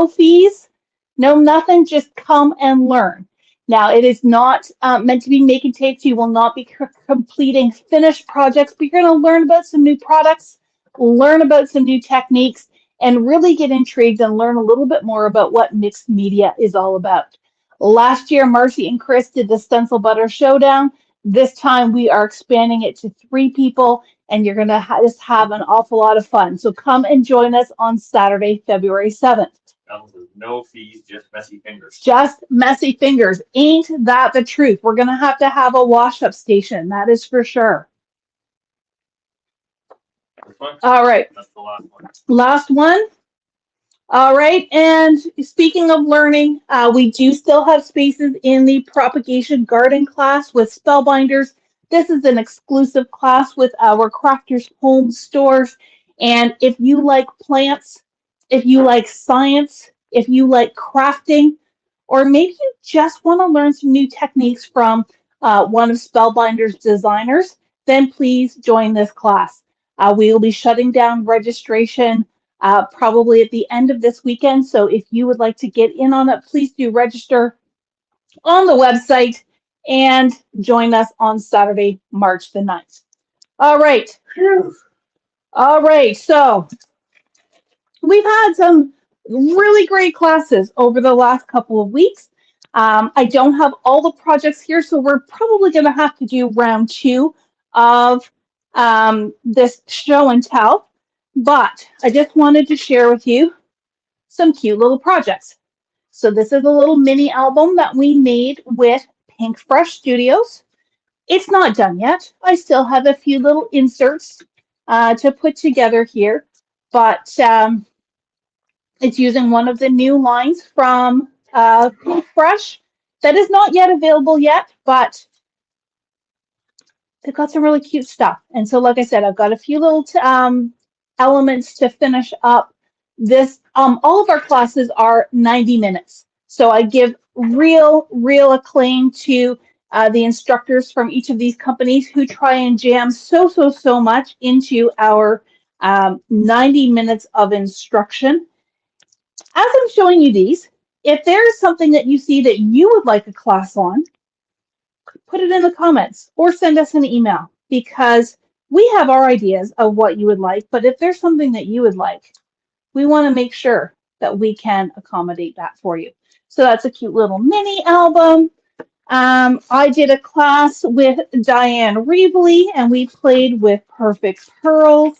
fees, no nothing, just come and learn. Now, it is not meant to be making tapes. You will not be completing finished projects, but you're going to learn about some new products, learn about some new techniques, and really get intrigued and learn a little bit more about what mixed media is all about. Last year, Marcy and Chris did the Stencil Butter Showdown. This time, we are expanding it to 3 people, and you're going to just have an awful lot of fun. So come and join us on Saturday, February 7th. No fees, just messy fingers. Just messy fingers. Ain't that the truth? We're going to have a wash-up station. That is for sure. This one? All right. That's the last one. Last one. All right. And speaking of learning, we do still have spaces in the propagation garden class with Spellbinders. This is an exclusive class with our Crafters Home stores. And if you like plants, if you like science, if you like crafting, or maybe you just want to learn some new techniques from one of Spellbinder's designers, then please join this class. We will be shutting down registration probably at the end of this weekend. So if you would like to get in on it, please do register on the website and join us on Saturday, March the 9th. All right. All right, so we've had some really great classes over the last couple of weeks. I don't have all the projects here, so we're probably going to have to do round two of this show and tell. But I just wanted to share with you some cute little projects. So this is a little mini album that we made with Pink Fresh Studios. It's not done yet. I still have a few little inserts to put together here, but it's using one of the new lines from Pink Fresh that is not yet available yet, but they've got some really cute stuff. And so, like I said, I've got a few little elements to finish up this. All of our classes are 90 minutes. So I give real acclaim to the instructors from each of these companies who try and jam so much into our 90 minutes of instruction. As I'm showing you these, if there's something that you see that you would like a class on, put it in the comments or send us an email, because we have our ideas of what you would like, but if there's something that you would like, we want to make sure that we can accommodate that for you. So that's a cute little mini album. I did a class with Diane Reevely, and we played with Perfect Pearls.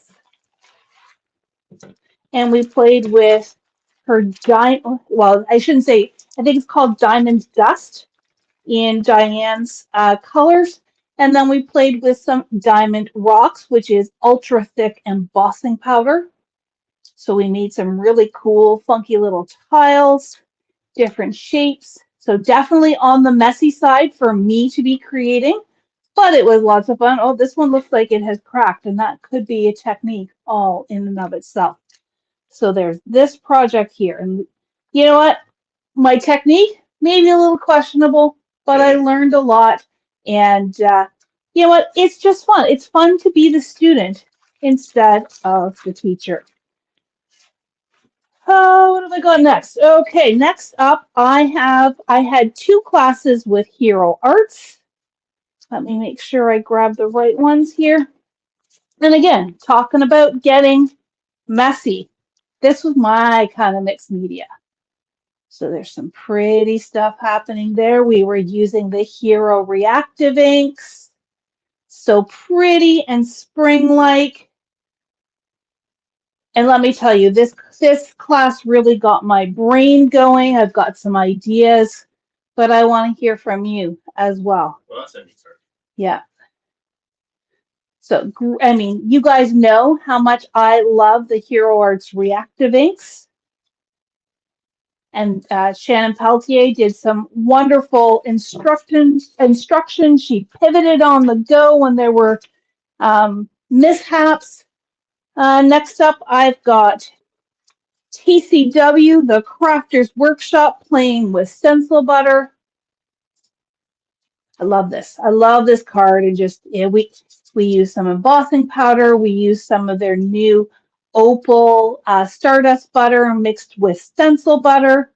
And we played with her giant, well, I shouldn't say, I think it's called Diamond Dust in Diane's colors. And then we played with some Diamond Rocks, which is ultra thick embossing powder. So we made some really cool, funky little tiles, different shapes. So definitely on the messy side for me to be creating, but it was lots of fun. Oh, this one looks like it has cracked, and that could be a technique all in and of itself. So there's this project here. And you know what? My technique may be a little questionable, but I learned a lot. And you know what? It's just fun. It's fun to be the student instead of the teacher. What have I got next? Okay, next up I had two classes with Hero Arts. Let me make sure I grab the right ones here. And again, talking about getting messy. This was my kind of mixed media. So there's some pretty stuff happening there. We were using the Hero Reactive inks. So pretty and spring-like. And let me tell you, this class really got my brain going. I've got some ideas, but I want to hear from you as well. Well, that's interesting. Yeah. So, I mean, you guys know how much I love the Hero Arts Reactive inks. And Shannon Peltier did some wonderful instruction. She pivoted on the go when there were mishaps. Next up, I've got TCW, the Crafters Workshop, playing with stencil butter. I love this. I love this card. And just we use some embossing powder. We use some of their new opal stardust butter mixed with stencil butter.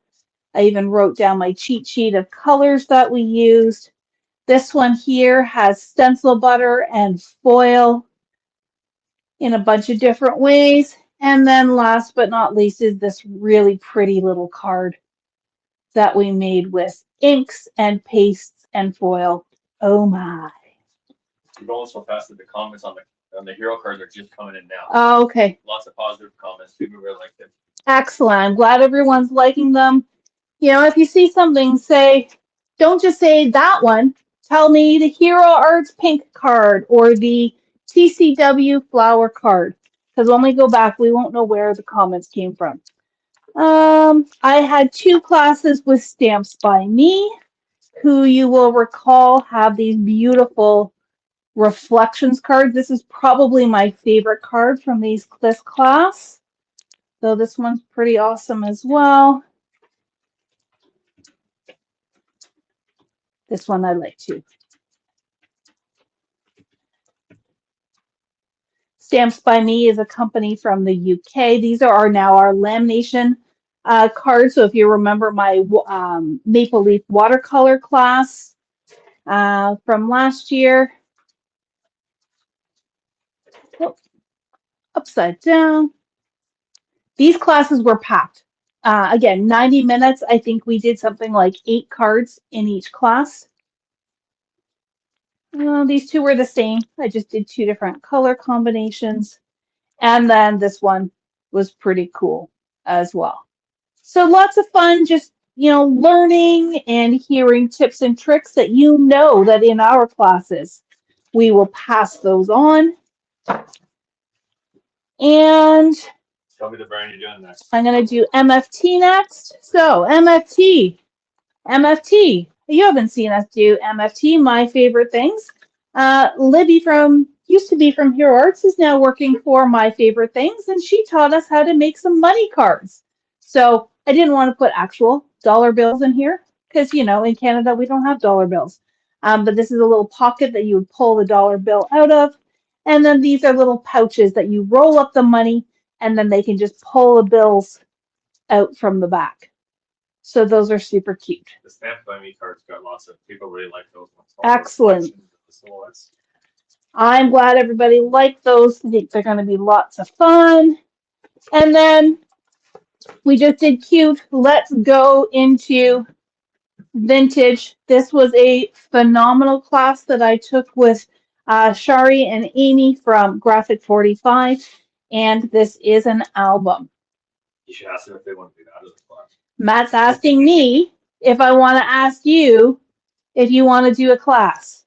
I even wrote down my cheat sheet of colors that we used. This one here has stencil butter and foil in a bunch of different ways. And then last but not least is this really pretty little card that we made with inks and pastes and foil. Oh my. You're going so fast that the comments on the hero cards are just coming in now. Oh, okay. Lots of positive comments. People really like them. Excellent. I'm glad everyone's liking them. You know, if you see something, don't just say that one. Tell me the Hero Arts pink card or the TCW flower card. Because when we go back, we won't know where the comments came from. I had two classes with Stamps by Me, who you will recall have these beautiful reflections cards. This is probably my favorite card from this class. So this one's pretty awesome as well. This one I like too. Stamps by Me is a company from the UK. These are now our lamination cards. So if you remember my Maple Leaf watercolor class from last year. Oh, upside down. These classes were packed. Again, 90 minutes. I think we did something like 8 cards in each class. These two were the same. I just did 2 different color combinations. And then this one was pretty cool as well. So lots of fun just, learning and hearing tips and tricks that that in our classes we will pass those on. And Tell me the brand you're doing next. I'm going to do MFT next. So MFT. You haven't seen us do MFT, my favorite things. Libby used to be from Hero Arts is now working for My Favorite Things, and she taught us how to make some money cards. So I didn't want to put actual dollar bills in here because, in Canada we don't have dollar bills. But this is a little pocket that you would pull the dollar bill out of. And then these are little pouches that you roll up the money, and then they can just pull the bills out from the back. So those are super cute. The Stamped by Me cards got lots of people really like those ones. Excellent. I'm glad everybody liked those. I think they're going to be lots of fun. And then we just did cute. Let's go into vintage. This was a phenomenal class that I took with Shari and Amy from Graphic 45. And this is an album. You should ask them if they want to do that as a class. Matt's asking me if I want to ask you if you want to do a class.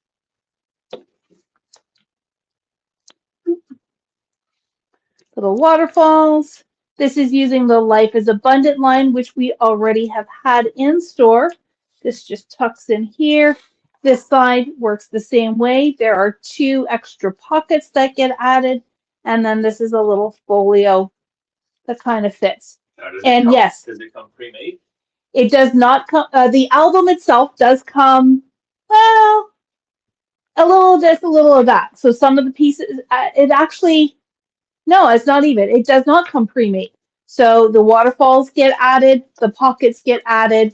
Little waterfalls. This is using the Life is Abundant line, which we already have had in store. This just tucks in here. This side works the same way. There are 2 extra pockets that get added. And then this is a little folio that kind of fits. And yes. Does it come pre-made? It does not come. The album itself does come, well, a little of this, a little of that. So some of the pieces, no, it's not even. It does not come pre-made. So the waterfalls get added, the pockets get added,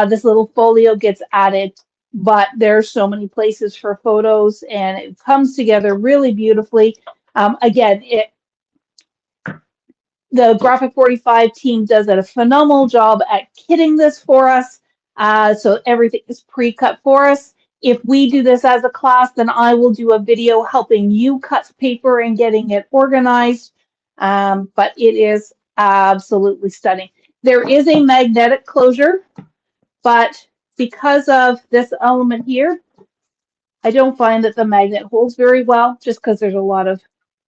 this little folio gets added, but there's so many places for photos, and it comes together really beautifully. Again, the Graphic 45 team does a phenomenal job at kitting this for us. So everything is pre-cut for us. If we do this as a class, then I will do a video helping you cut paper and getting it organized. But it is absolutely stunning. There is a magnetic closure, but because of this element here, I don't find that the magnet holds very well just because there's a lot of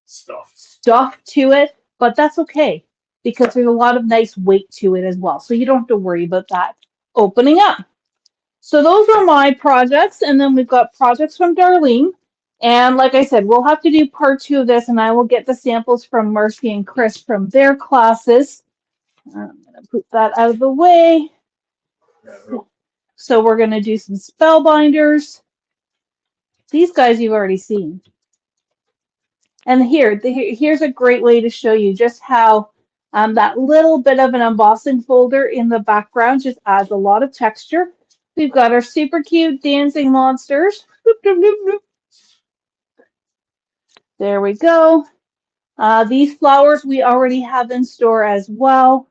stuff to it. But that's okay because there's a lot of nice weight to it as well. So you don't have to worry about that opening up. So those are my projects. And then we've got projects from Darlene. And like I said, we'll have to do part 2 of this, and I will get the samples from Mercy and Chris from their classes. I'm going to put that out of the way. So we're going to do some spellbinders. These guys you've already seen. And here's a great way to show you just how that little bit of an embossing folder in the background just adds a lot of texture. We've got our super cute dancing monsters. There we go. These flowers we already have in store as well.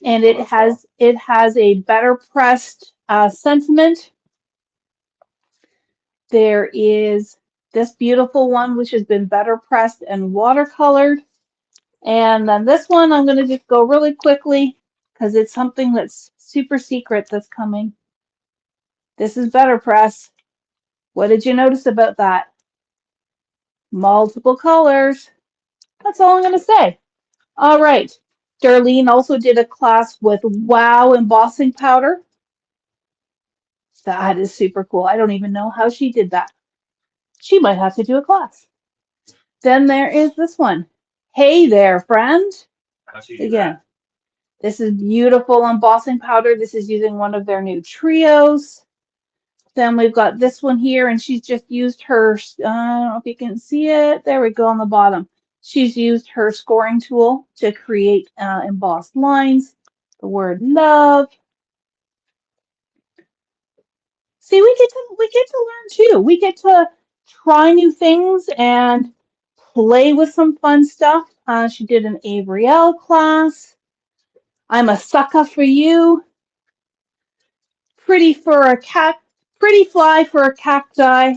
And it has a better pressed sentiment. There is this beautiful one, which has been better pressed and watercolored. And then this one, I'm going to just go really quickly because it's something that's super secret that's coming. This is better press. What did you notice about that? Multiple colors. That's all I'm going to say. All right. Darlene also did a class with Wow embossing powder. That is super cool. I don't even know how she did that. She might have to do a class. Then there is this one. Hey there, friend. How'd she do Again, that? this is beautiful embossing powder. This is using one of their new trios. Then we've got this one here, and she's just used her, I don't know if you can see it. There we go on the bottom. She's used her scoring tool to create embossed lines. The word love. See, we get to learn too. We get to try new things and play with some fun stuff. She did an Avriel class. I'm a sucker for you. Pretty fly for a cacti.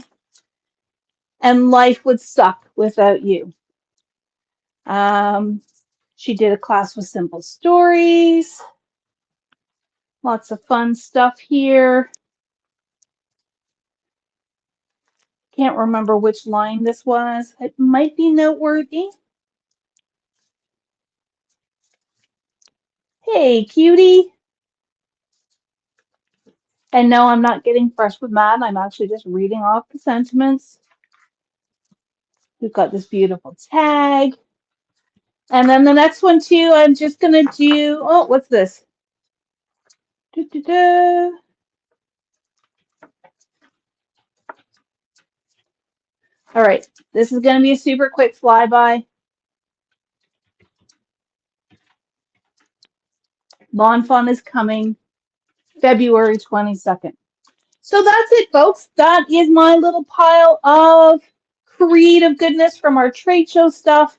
And life would suck without you. She did a class with simple stories. Lots of fun stuff here. Can't remember which line this was. It might be noteworthy. Hey, cutie. And no, I'm not getting fresh with Matt. I'm actually just reading off the sentiments. We've got this beautiful tag. And then the next one too, I'm just going to do, oh, what's this? Da-da-da. All right, this is going to be a super quick flyby. Lawn Fun is coming February 22nd. So that's it, folks. That is my little pile of creative goodness from our trade show stuff.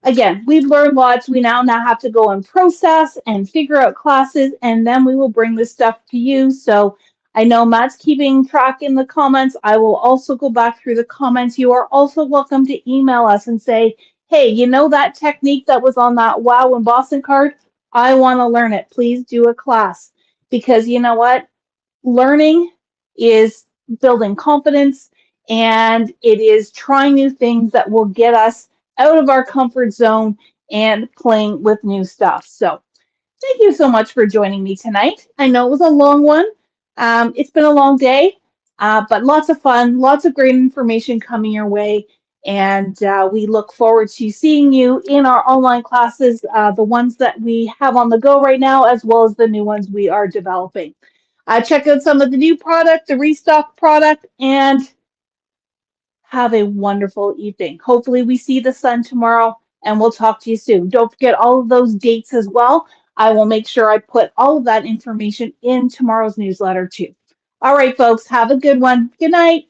Again, we've learned lots. We now have to go and process and figure out classes, and then we will bring this stuff to you. So I know Matt's keeping track in the comments. I will also go back through the comments. You are also welcome to email us and say, hey, you know that technique that was on that WOW embossing card? I want to learn it. Please do a class. Because you know what? Learning is building confidence, and it is trying new things that will get us out of our comfort zone and playing with new stuff. So thank you so much for joining me tonight. I know it was a long one. It's been a long day, but lots of fun, lots of great information coming your way. And we look forward to seeing you in our online classes, the ones that we have on the go right now, as well as the new ones we are developing. Check out some of the new product, the restock product, and have a wonderful evening. Hopefully we see the sun tomorrow, and we'll talk to you soon. Don't forget all of those dates as well. I will make sure I put all of that information in tomorrow's newsletter too. All right, folks, have a good one. Good night.